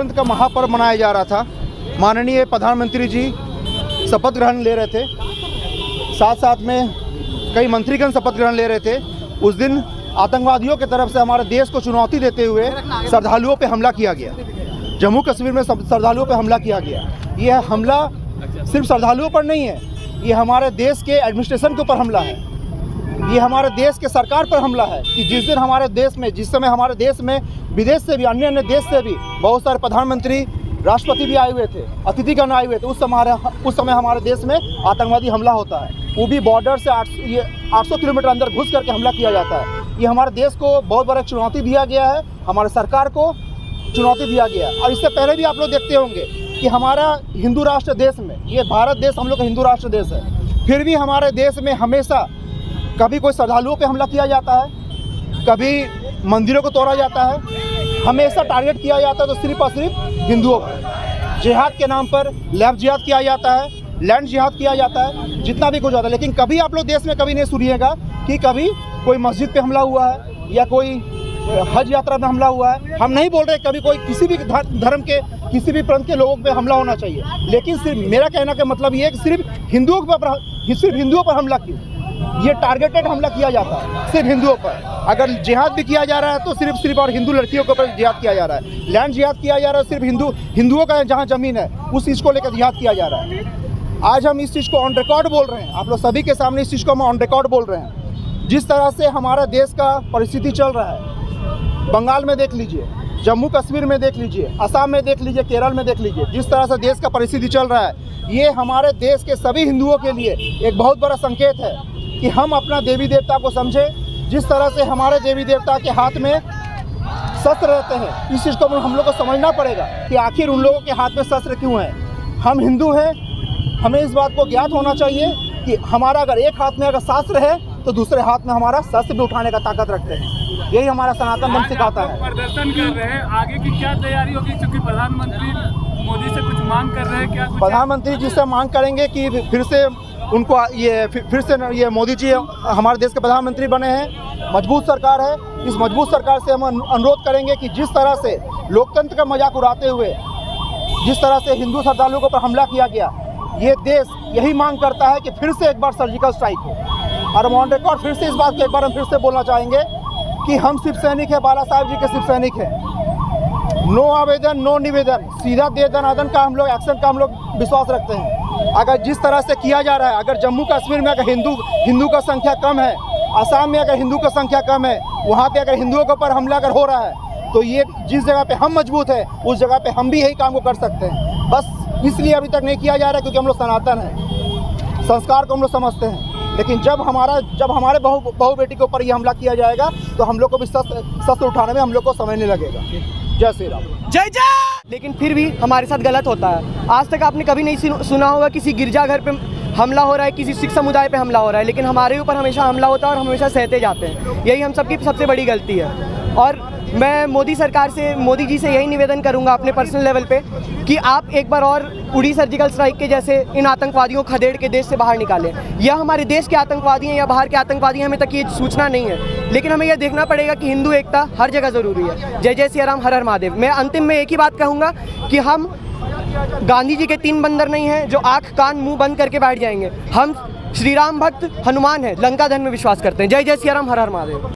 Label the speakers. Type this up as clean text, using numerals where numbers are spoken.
Speaker 1: लोकतंत्र का महापर्व मनाया जा रहा था। माननीय प्रधानमंत्री जी शपथ ग्रहण ले रहे थे, साथ साथ में कई मंत्रीगण शपथ ग्रहण ले रहे थे। उस दिन आतंकवादियों की तरफ से हमारे देश को चुनौती देते हुए श्रद्धालुओं पे हमला किया गया। जम्मू कश्मीर में श्रद्धालुओं पे हमला किया गया। यह हमला सिर्फ श्रद्धालुओं पर नहीं है, ये हमारे देश के एडमिनिस्ट्रेशन के ऊपर हमला है, ये हमारे देश के सरकार पर हमला है कि जिस दिन हमारे देश में, जिस समय हमारे देश में विदेश से भी, अन्य अन्य देश से भी बहुत सारे प्रधानमंत्री, राष्ट्रपति भी आए हुए थे, अतिथिगण आए हुए थे, उस समय हमारे देश में आतंकवादी हमला होता है, वो भी बॉर्डर से 800 किलोमीटर अंदर घुस करके हमला किया जाता है। ये हमारे देश को बहुत बड़ा चुनौती दिया गया है, हमारे सरकार को चुनौती दिया गया है। और इससे पहले भी आप लोग देखते होंगे कि हमारा हिंदू राष्ट्र देश में, ये भारत देश हम लोग का हिंदू राष्ट्र देश है, फिर भी हमारे देश में हमेशा कभी कोई श्रद्धालुओं पे हमला किया जाता है, कभी मंदिरों को तोड़ा जाता है, हमेशा टारगेट किया जाता है तो सिर्फ और सिर्फ हिंदुओं पर। जिहाद के नाम पर लैब जिहाद किया जाता है, लैंड जिहाद किया जाता है, जितना भी कुछ होता है। लेकिन कभी आप लोग देश में कभी नहीं सुनिएगा कि कभी कोई मस्जिद पे हमला हुआ है या कोई हज यात्रा में हमला हुआ है। हम नहीं बोल रहे कभी कोई किसी भी धर्म के, किसी भी पंथ के लोगों पे हमला होना चाहिए, लेकिन सिर्फ मेरा कहना का मतलब ये है कि सिर्फ हिंदुओं पर हमला क्यों, ये टारगेटेड हमला किया जाता है सिर्फ हिंदुओं पर। अगर जिहाद भी किया जा रहा है तो सिर्फ और हिंदू लड़कियों के ऊपर जिहाद किया जा रहा है, लैंड जिहाद किया जा रहा है, सिर्फ हिंदुओं का जहाँ ज़मीन है उस चीज़ को लेकर जिहाद किया जा रहा है। आज हम इस चीज़ को ऑन रिकॉर्ड बोल रहे हैं, आप लोग सभी के सामने इस चीज़ को हम ऑन रिकॉर्ड बोल रहे हैं। जिस तरह से हमारा देश का परिस्थिति चल रहा है, बंगाल में देख लीजिए, जम्मू कश्मीर में देख लीजिए, असम में देख लीजिए, केरल में देख लीजिए, जिस तरह से देश का परिस्थिति चल रहा है, ये हमारे देश के सभी हिंदुओं के लिए एक बहुत बड़ा संकेत है कि हम अपना देवी देवता को समझें। जिस तरह से हमारे देवी देवता के हाथ में शस्त्र रहते हैं, इस चीज़ को हम लोग को समझना पड़ेगा कि आखिर उन लोगों के हाथ में शस्त्र क्यों है। हम हिंदू हैं, हमें इस बात को ज्ञात होना चाहिए कि हमारा अगर एक हाथ में अगर शास्त्र है तो दूसरे हाथ में हमारा शस्त्र भी उठाने का ताकत रखते हैं। यही हमारा सनातन धर्म सिखाता है।
Speaker 2: प्रदर्शन कर रहे हैं, आगे की क्या तैयारी होगी, क्योंकि प्रधानमंत्री मोदी से कुछ मांग कर रहे हैं? क्या
Speaker 1: प्रधानमंत्री जी से मांग करेंगे कि फिर से उनको ये मोदी जी हमारे देश के प्रधानमंत्री बने हैं, मजबूत सरकार है। इस मजबूत सरकार से हम अनुरोध करेंगे कि जिस तरह से लोकतंत्र का मजाक उड़ाते हुए जिस तरह से हिंदू श्रद्धालुओं के ऊपर हमला किया गया, ये देश यही मांग करता है कि फिर से एक बार सर्जिकल स्ट्राइक हो। और हम ऑन रिकॉर्ड फिर से इस बात को एक बार हम फिर से बोलना चाहेंगे कि हम शिव सैनिक हैं, बाला साहब जी के शिव सैनिक हैं। नो आवेदन, नो निवेदन, सीधा दे दनादन का हम लोग एक्शन का हम लोग विश्वास रखते हैं। अगर जिस तरह से किया जा रहा है, अगर जम्मू कश्मीर में अगर हिंदू का संख्या कम है, असम में अगर हिंदू का संख्या कम है, वहाँ पे अगर हिंदुओं के ऊपर हमला अगर हो रहा है, तो ये जिस जगह पे हम मजबूत है उस जगह पे हम भी यही काम को कर सकते हैं। बस इसलिए अभी तक नहीं किया जा रहा है क्योंकि हम लोग सनातन हैं, संस्कार को हम लोग समझते हैं। लेकिन जब हमारे बहू बेटी के ऊपर ये हमला किया जाएगा तो हम लोग को भी शस्त्र उठाने में हम लोग को समय नहीं लगेगा। जय श्री राम,
Speaker 3: जय जय। लेकिन फिर भी हमारे साथ गलत होता है। आज तक आपने कभी नहीं सुना होगा किसी गिरजाघर पे हमला हो रहा है, किसी सिख समुदाय पे हमला हो रहा है, लेकिन हमारे ऊपर हमेशा हमला होता है और हमेशा सहते जाते हैं। यही हम सबकी सबसे बड़ी गलती है। और मैं मोदी जी से यही निवेदन करूंगा अपने पर्सनल लेवल पे कि आप एक बार और उड़ी सर्जिकल स्ट्राइक के जैसे इन आतंकवादियों को खदेड़ के देश से बाहर निकालें। या हमारे देश के आतंकवादी हैं या बाहर के आतंकवादी हैं, हमें तक ये सूचना नहीं है, लेकिन हमें यह देखना पड़ेगा कि हिंदू एकता हर जगह ज़रूरी है। जय जय सिया राम, हर हर महादेव। मैं अंतिम में एक ही बात कहूँगा कि हम गांधी जी के 3 बंदर नहीं हैं जो आँख कान मुँह बंद करके बैठ जाएंगे। हम श्री राम भक्त हनुमान हैं, लंका धन में विश्वास करते हैं। जय जय सिया राम, हर हर महादेव।